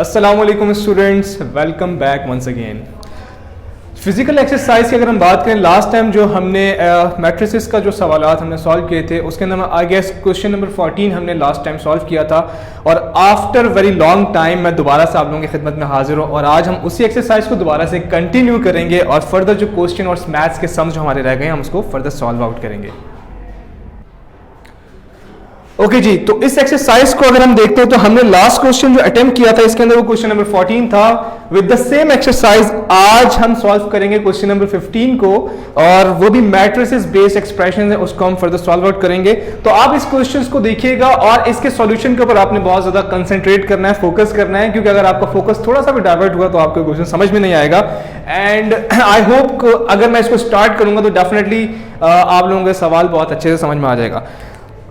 अस्सलामुअलैकुम students, welcome back once again. Physical exercise की अगर हम बात करें, लास्ट टाइम जो हमने मैट्रिसेस का जो सवालात हमने सॉल्व किए थे उसके अंदर आई गेस क्वेश्चन नंबर 14 हमने लास्ट टाइम सॉल्व किया था। और आफ्टर वेरी लॉन्ग टाइम मैं दोबारा से आप लोगों की खिदमत में हाजिर हूँ और आज हम उसी एक्सरसाइज को दोबारा से कंटिन्यू करेंगे और फर्दर जो क्वेश्चन और मैथ्स के सम्स जो हमारे रह गए हम उसको फर्दर सॉल्व आउट करेंगे। ओके जी, तो इस एक्सरसाइज को अगर हम देखते हैं तो हमने लास्ट क्वेश्चन जो अटेम्प्ट किया था इसके अंदर वो क्वेश्चन नंबर 14 था। विद द सेम एक्सरसाइज आज हम सॉल्व करेंगे क्वेश्चन नंबर 15 को और वो भी मैट्रिसेस बेस्ड एक्सप्रेशन है, उसको हम फर्दर सॉल्व आउट करेंगे। तो आप इस क्वेश्चन को देखिएगा और इसके सॉल्यूशन के ऊपर आपने बहुत ज्यादा कंसंट्रेट करना है, फोकस करना है, क्योंकि अगर आपका फोकस थोड़ा सा भी डाइवर्ट हुआ तो आपको क्वेश्चन समझ में नहीं आएगा। एंड आई होप अगर मैं इसको स्टार्ट करूंगा तो डेफिनेटली आप लोगों के सवाल बहुत अच्छे से समझ में आ जाएगा।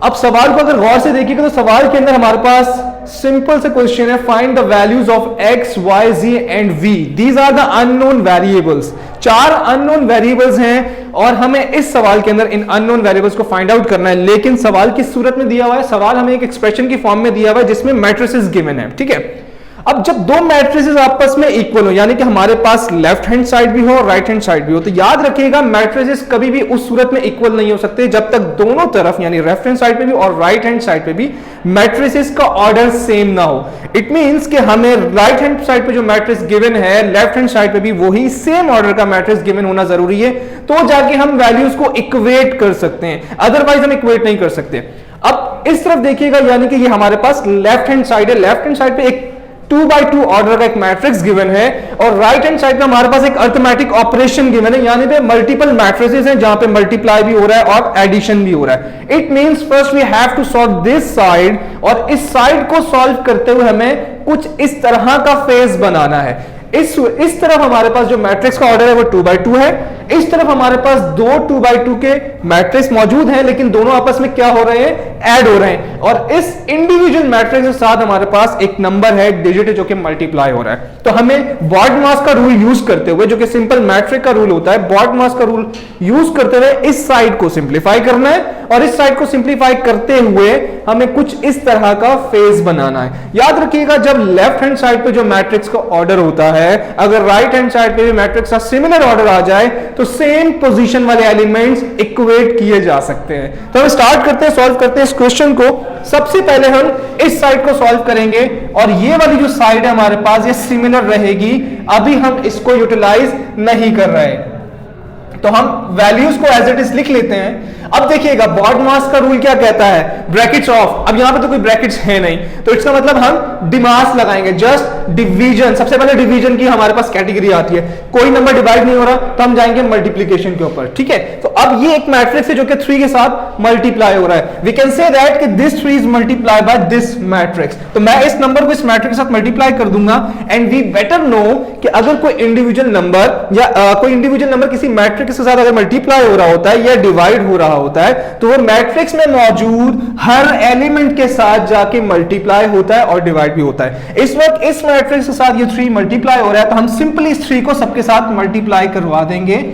अब सवाल को अगर गौर से देखिएगा तो सवाल के अंदर हमारे पास सिंपल से क्वेश्चन है, find the values of x, y, z and v। These are the unknown variables. 4 unknown variables हैं और हमें इस सवाल के अंदर इन अननोन वेरिएबल्स को फाइंड आउट करना है। लेकिन सवाल किस सूरत में दिया हुआ है? सवाल हमें एक एक्सप्रेशन की फॉर्म में दिया हुआ है जिसमें मैट्रिसेस गिवन है, ठीक है। अब जब दो मैट्रिसेस आपस में इक्वल हो, यानी कि हमारे पास लेफ्ट हैंड साइड भी हो और राइट हैंड साइड भी हो, तो याद रखिएगा मैट्रिसेस कभी भी उस सूरत में इक्वल नहीं हो सकते जब तक दोनों तरफ यानी लेफ्ट हैंड साइड पे भी और राइट हैंड साइड पे भी मैट्रिसेस का ऑर्डर सेम ना हो। इट मींस कि हमें राइट हैंड साइड पे जो मैट्रिक्स गिवन है लेफ्ट हैंड साइड पे भी वही सेम ऑर्डर का मैट्रिक्स गिवन होना जरूरी है, तो जाके हम वैल्यूज को इक्वेट कर सकते हैं, अदरवाइज हम इक्वेट नहीं कर सकते। अब इस तरफ देखिएगा, यानी कि ये हमारे पास लेफ्ट हैंड साइड है, लेफ्ट हैंड साइड पे एक 2x2 ऑर्डर का एक मैट्रिक्स गिवन है और राइट हैंड साइड पे हमारे पास एक अरिथमेटिक ऑपरेशन गिवन है, यानी पे मल्टीपल मैट्रिसेस हैं जहां पे मल्टीप्लाई भी हो रहा है और एडिशन भी हो रहा है। It means first we have to solve this side और इस साइड को सॉल्व करते हुए हमें कुछ इस तरह का फेज बनाना है। इस तरफ हमारे पास जो मैट्रिक्स का ऑर्डर है वो 2x2 है, इस तरफ हमारे पास दो 2x2 के मैट्रिक्स मौजूद हैं लेकिन दोनों आपस में क्या हो रहे हैं? ऐड हो रहे हैं। और इस इंडिविजुअल मैट्रिक्स के साथ हमारे पास एक नंबर है, एक डिजिट है जो कि मल्टीप्लाई हो रहा है। तो हमें बॉडमास का रूल यूज करते हुए, जो कि सिंपल मैट्रिक का रूल होता है, बॉडमास का रूल यूज करते हुए इस साइड को सिंप्लीफाई करना है और इस साइड को सिंप्लीफाई करते हुए हमें कुछ इस तरह का फेज बनाना है। याद रखिएगा, जब लेफ्ट हैंड साइड पे जो मैट्रिक्स का ऑर्डर होता है, अगर राइट हैंड साइड पे भी मैट्रिक्स का सिमिलर ऑर्डर आ जाए तो सेम पोजीशन वाले एलिमेंट्स इक्वेट किए जा सकते हैं। तो हम स्टार्ट करते हैं, सॉल्व करते हैं इस क्वेश्चन को। सबसे पहले हम इस साइड को सॉल्व करेंगे और ये वाली जो साइड है हमारे पास ये सिमिलर रहेगी, अभी हम इसको यूटिलाइज नहीं कर रहे हैं, तो हम वैल्यूज को एज इट इज लिख लेते हैं। अब देखिएगा बॉडमास का रूल क्या कहता है? Brackets of. अब यहां पे तो कोई ब्रैकेट्स है नहीं, तो इसका मतलब हम डिमास लगाएंगे, जस्ट डिवीजन। सबसे पहले डिवीजन की हमारे पास कैटेगरी आती है, कोई नंबर डिवाइड नहीं हो रहा तो हम जाएंगे मल्टीप्लीकेशन के ऊपर, ठीक है। तो अब ये एक मैट्रिक्स है जो कि 3 के साथ मल्टीप्लाई हो रहा है। वी कैन से दैट कि this 3 is multiply by this matrix. तो मैं इस नंबर को इस मैट्रिक्स के साथ मल्टीप्लाई कर दूंगा एंड वी बेटर नो कि अगर कोई इंडिविजुअल नंबर या कोई इंडिविजुअल नंबर किसी मैट्रिक्स के साथ अगर मल्टीप्लाई हो रहा होता है या डिवाइड हो रहा होता है तो वो मैट्रिक्स में मौजूद हर एलिमेंट के साथ जाके मल्टीप्लाई होता है और डिवाइड भी होता है। इस वक्त इस मैट्रिक्स के साथ ये 3 मल्टीप्लाई हो रहा है तो हम सिंपली इस 3 को सबके साथ मल्टीप्लाई करवा देंगे।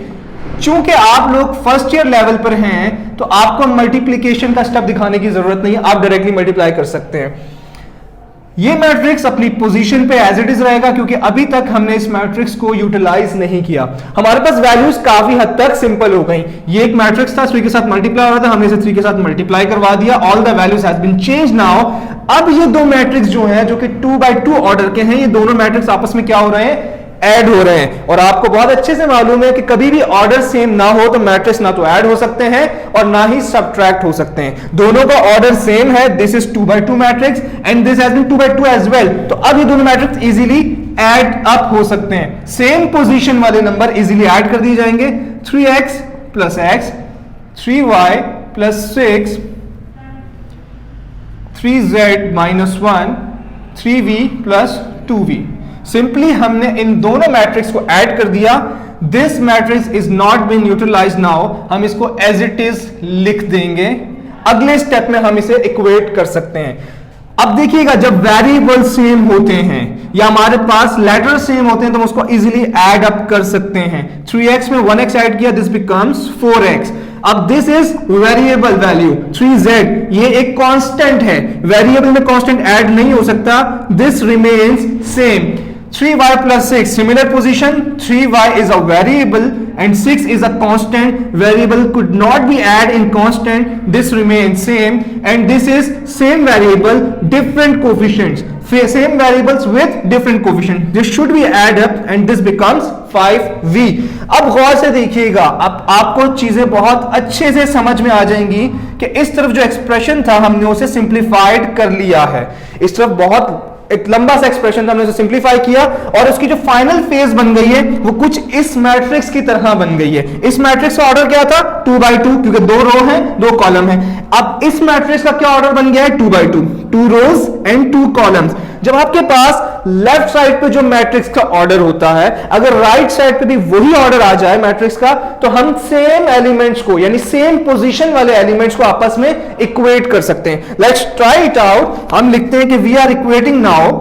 चूंकि आप लोग फर्स्ट ईयर लेवल पर हैं तो आपको मल्टीप्लीकेशन का स्टेप दिखाने की जरूरत नहीं है, आप डायरेक्टली मल्टीप्लाई कर सकते हैं। ये मैट्रिक्स अपनी पोजीशन पे एज इट इज रहेगा क्योंकि अभी तक हमने इस मैट्रिक्स को यूटिलाइज नहीं किया। हमारे पास वैल्यूज काफी हद तक सिंपल हो गई। ये एक मैट्रिक्स था, 3 के साथ मल्टीप्लाई हो रहा था, हमने इसे 3 के साथ मल्टीप्लाई करवा दिया। All the values has been change now. अब ये दो मैट्रिक्स जो हैं जो कि 2x2 ऑर्डर के हैं, ये दोनों मैट्रिक्स आपस में क्या हो रहे हैं? ऐड हो रहे हैं। और आपको बहुत अच्छे से मालूम है कि कभी भी ऑर्डर सेम ना हो तो मैट्रिक्स ना तो ऐड हो सकते हैं और ना ही सबट्रैक्ट हो सकते हैं। दोनों का ऑर्डर सेम है, this is 2x2 matrix and this has been 2x2 as well. तो अब ये दोनों मैट्रिक्स इजीली ऐड अप हो सकते हैं। सेम पोजीशन वाले नंबर इजीली ऐड कर दिए जाएंगे। 3x plus x, 3y plus 6, 3z minus 1, 3v plus 2v। Simply हमने इन दोनों मैट्रिक्स को ऐड कर दिया। This matrix is not been utilized now, हम इसको एज इट इज लिख देंगे। अगले स्टेप में हम इसे इक्वेट कर सकते हैं। अब देखिएगा, जब वेरिएबल सेम होते हैं या हमारे पास लेटर सेम होते हैं तो हम उसको इजीली ऐड अप कर सकते हैं। 3x में 1x ऐड किया, दिस बिकम्स 4x। अब this is variable value 3z, ये एक कांस्टेंट है, वेरिएबल में कांस्टेंट ऐड नहीं हो सकता, this remains same. 3y plus 6 similar position, 3y is a variable and 6 is a constant, variable could not be added in constant, this remains same, and this is same variable different coefficients, same variables with different coefficient, this should be add up and this becomes 5v। अब गौर से देखिएगा, अब आपको चीजें बहुत अच्छे से समझ में आ जाएंगी कि इस तरफ जो एक्सप्रेशन था हमने उसे सिंप्लीफाइड कर लिया है, इस तरफ बहुत एक लंबा सा एक्सप्रेशन था, हमने उसे सिंप्लीफाई किया और उसकी जो फाइनल फेज बन गई है वो कुछ इस मैट्रिक्स की तरह बन गई है। इस मैट्रिक्स का ऑर्डर क्या था 2/2, क्योंकि 2 रो है 2 कॉलम है। अब इस मैट्रिक्स का क्या ऑर्डर बन गया है 2/2, 2 रोज एंड 2 कॉलम्स। जब आपके पास लेफ्ट साइड पे जो मैट्रिक्स का ऑर्डर होता है, अगर राइट साइड पे भी वही ऑर्डर आ जाए मैट्रिक्स का, तो हम सेम एलिमेंट्स को यानी सेम पोजीशन वाले एलिमेंट्स को आपस में इक्वेट कर सकते हैं। Let's try it out. हम लिखते हैं कि वी आर इक्वेटिंग नाउ।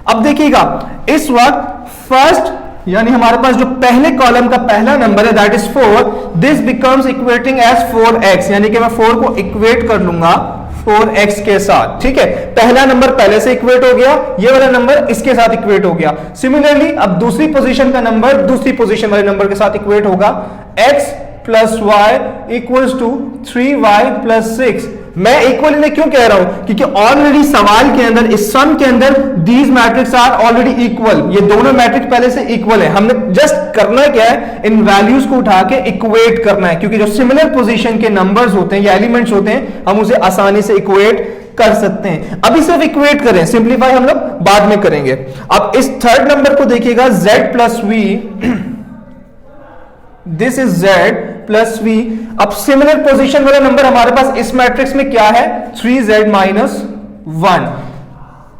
अब देखिएगा इस वक्त फर्स्ट यानी हमारे पास जो पहले कॉलम का पहला नंबर है that is 4, this becomes equating as 4x, यानी कि मैं 4 को इक्वेट कर लूंगा 4x के साथ। ठीक है, पहला नंबर पहले से इक्वेट हो गया, ये वाला नंबर इसके साथ इक्वेट हो गया। सिमिलरली अब दूसरी पोजीशन का नंबर दूसरी पोजीशन वाले नंबर के साथ इक्वेट होगा, x plus y equals to 3y plus 6। मैं इक्वल इन्हें क्यों कह रहा हूं, क्योंकि ऑलरेडी सवाल के अंदर इस सम के अंदर these matrix are already equal, ये दोनों मैट्रिक्स पहले से इक्वल है। हमने जस्ट करना क्या है, इन वैल्यूज को उठा के इक्वेट करना है, क्योंकि जो सिमिलर पोजीशन के नंबर्स होते हैं या एलिमेंट्स होते हैं हम उसे आसानी से इक्वेट कर सकते हैं। अभी सिर्फ इक्वेट करें, सिंप्लीफाई हम लोग बाद में करेंगे। अब इस थर्ड नंबर को देखिएगा z plus v, this is z plus v। अब सिमिलर पोजीशन वाला नंबर हमारे पास इस मैट्रिक्स में क्या है 3z माइनस 1।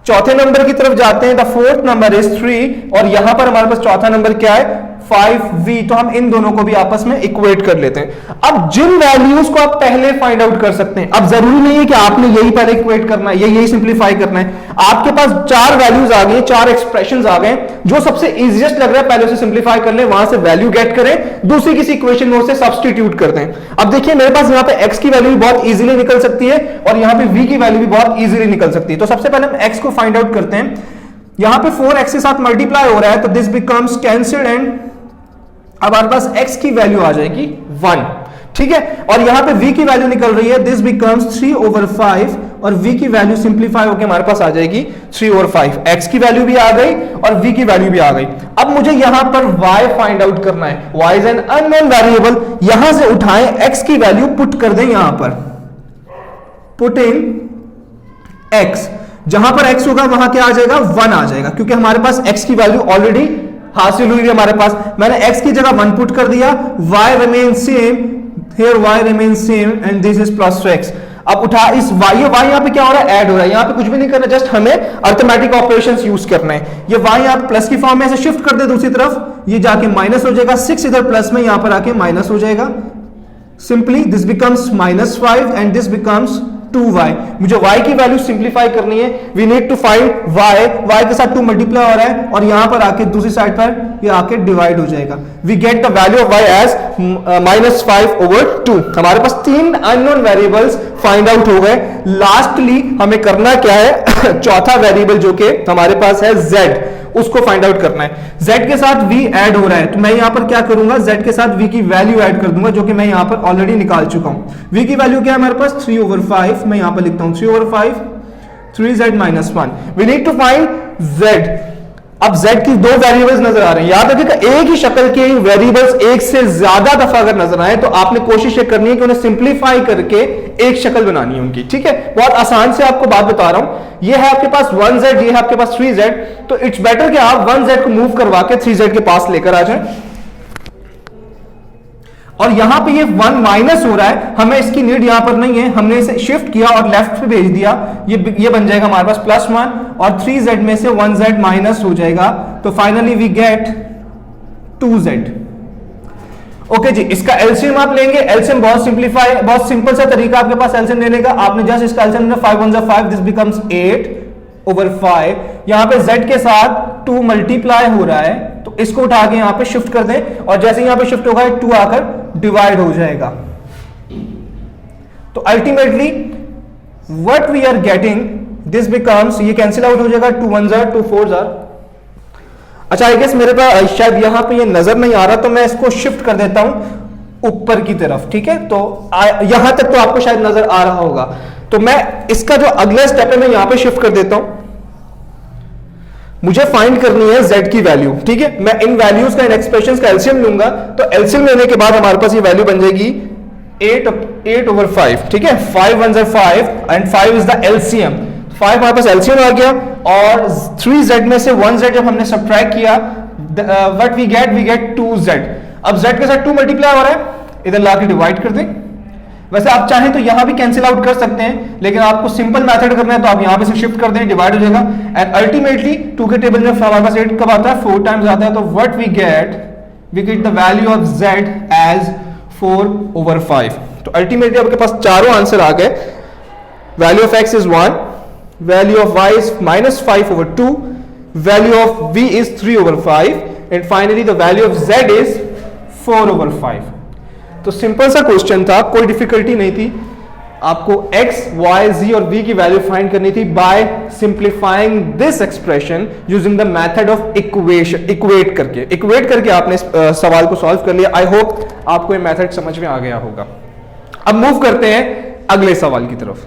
चौथे नंबर की तरफ जाते हैं, द फोर्थ नंबर इज 3 और यहां पर हमारे पास चौथा नंबर क्या है 5v। तो हम इन दोनों को भी आपस में इक्वेट कर लेते हैं। अब जिन वैल्यूज को आप पहले फाइंड आउट कर सकते हैं, अब जरूरी नहीं है कि आपने यही पहले इक्वेट करना है, यही सिंप्लीफाई करना है। आपके पास 4 वैल्यूज आ गए, 4 एक्सप्रेशंस आ गए, जो सबसे इजीएस्ट लग रहा है पहले उसे सिंप्लीफाई कर लें, वहां से वैल्यू गेट करें, दूसरी किसी इक्वेशन में उसे सब्स्टिट्यूट कर दें। अब देखिए मेरे पास यहाँ पे x की वैल्यू भी बहुत इजीली निकल सकती है और यहाँ पे v की वैल्यू भी बहुत इजीली निकल सकती है। तो सबसे पहले हम x को फाइंड आउट करते हैं। यहाँ पे 4x के साथ मल्टीप्लाई हो रहा है तो दिस बिकम्स कैंसिल्ड एंड अब हमारे पास x की वैल्यू आ जाएगी 1। ठीक है, और यहां पे v की वैल्यू निकल रही है, दिस बिकम्स 3/5 और v की वैल्यू सिंप्लीफाई होकर हमारे पास आ जाएगी 3/5। x की वैल्यू भी आ गई और v की वैल्यू भी आ गई। अब मुझे यहां पर y फाइंड आउट करना है, y is an unknown variable. यहां से उठाएं x की वैल्यू पुट कर दें, यहां पर पुट इन x, जहां पर x होगा वहां क्या आ जाएगा 1 आ जाएगा, क्योंकि हमारे पास x की वैल्यू ऑलरेडी हासिल हुई है हमारे पास। मैंने x की जगह 1 पुट कर दिया, y remain same, here y remain same and this is plus x। अब उठा इस y, ये y यहां पे क्या हो रहा है ऐड हो रहा है, यहां पे कुछ भी नहीं करना, जस्ट हमें अरिथमेटिक ऑपरेशंस यूज करना है। ये y यहां प्लस की फॉर्म में ऐसे शिफ्ट कर दे दूसरी तरफ, ये जाके माइनस हो जाएगा, 6 इधर प्लस में यहां पर आके माइनस हो जाएगा। Simply this becomes -5 and this becomes 2y। मुझे y की वैल्यू सिंप्लीफाई करनी है, we need to find y के साथ 2 मल्टीप्लाई हो रहा है और यहां पर आके दूसरी साइड पर ये आके डिवाइड हो जाएगा। We get the value of y as -5/2। हमारे पास 3 अननोन वेरिएबल्स फाइंड आउट हो गए। लास्टली हमें करना क्या है चौथा वेरिएबल जो कि हमारे पास है z, उसको फाइंड आउट करना है। z के साथ v ऐड हो रहा है तो मैं यहां पर क्या करूंगा, z के साथ v की वैल्यू ऐड कर दूंगा, जो कि मैं यहां पर ऑलरेडी निकाल चुका हूं। v की वैल्यू क्या है हमारे पास 3/5, मैं यहां पर लिखता हूं 3/5, 3z minus 1। We need to find z। अब z की 2 वेरिएबल्स नजर आ रहे हैं, याद रखिएगा एक ही शक्ल के वेरिएबल्स एक से ज्यादा दफा अगर नजर आए तो आपने कोशिश ये करनी है कि उन्हें सिंप्लीफाई करके एक शक्ल बनानी है उनकी। ठीक है, बहुत आसान से आपको बात बता रहा हूं। ये है आपके पास 1z, ये है आपके पास 3z, तो इट्स बेटर कि आप 1z को मूव करवा के 3z के पास लेकर आ जाएं। और यहां पे ये 1 माइनस हो रहा है, हमें इसकी नीड यहां पर नहीं है, हमने इसे शिफ्ट किया और लेफ्ट पे भेज दिया, ये बन जाएगा हमारे पास +1 और 3z में से 1z माइनस हो जाएगा, तो finally we get 2z। Okay जी, इसका एलसीएम आप लेंगे, एलसीएम बहुत सिंपल सा तरीका आपके पास एलसीएम लेने का। आपने जस्ट इसका एलसीएम 5 1 5, दिस बिकम्स 8/5। यहां पे z के साथ 2 मल्टीप्लाई हो रहा है तो इसको उठा के यहां पे शिफ्ट कर दें, और जैसे यहां पे शिफ्ट होगा 2 आकर डिवाइड हो जाएगा। तो ultimately what we are getting, this becomes, ये कैंसिल आउट हो जाएगा, 2 1 जार 2 4 जार। अच्छा आई गेस मेरे पास शायद यहां पे ये नजर नहीं आ रहा, तो मैं इसको शिफ्ट कर देता हूं ऊपर की तरफ, ठीक है। तो यहां तक तो आपको शायद नजर आ रहा होगा। तो मैं इसका जो अगला स्टेप है मैं यहां पे शिफ्ट कर देता हूं। मुझे फाइंड करनी है z की वैल्यू, ठीक है। मैं इन वैल्यूज का, इन एक्सप्रेशंस का एलसीएम लूंगा, तो एलसीएम लेने के बाद हमारे पास ये वैल्यू बन जाएगी 8/5, ठीक है। 5 1 jar 5 and 5 is the LCM. 5 हमारे पास एलसीएम आ गया, और 3z में से 1z जब हमने सब्ट्रैक्ट किया, व्हाट वी गेट 2z। अब z के साथ 2 मल्टीप्लाई हो रहा है, इधर लाके डिवाइड कर दें। वैसे आप चाहें तो यहां भी कैंसिल आउट कर सकते हैं, लेकिन आपको सिंपल मेथड करना है तो आप यहां पे से शिफ्ट कर दें, डिवाइड हो जाएगा। एंड अल्टीमेटली 2 के टेबल में हमारे पास 8 कब आता है, 4 टाइम्स आता है। तो what we get the value of z as 4/5। तो अल्टीमेटली आपके पास चारों आंसर आ गए। Value of x is 1, value of y is -5/2, value of v is 3/5, and finally the value of z is 4/5। तो सिंपल सा क्वेश्चन था, कोई डिफिकल्टी नहीं थी। आपको x, y, z और v की वैल्यू फाइंड करनी थी by simplifying this expression using the method of equation, equate करके आपने इस सवाल को सॉल्व कर लिया। आई होप आपको ये मेथड समझ में आ गया होगा। अब मूव करते हैं अगले सवाल की तरफ।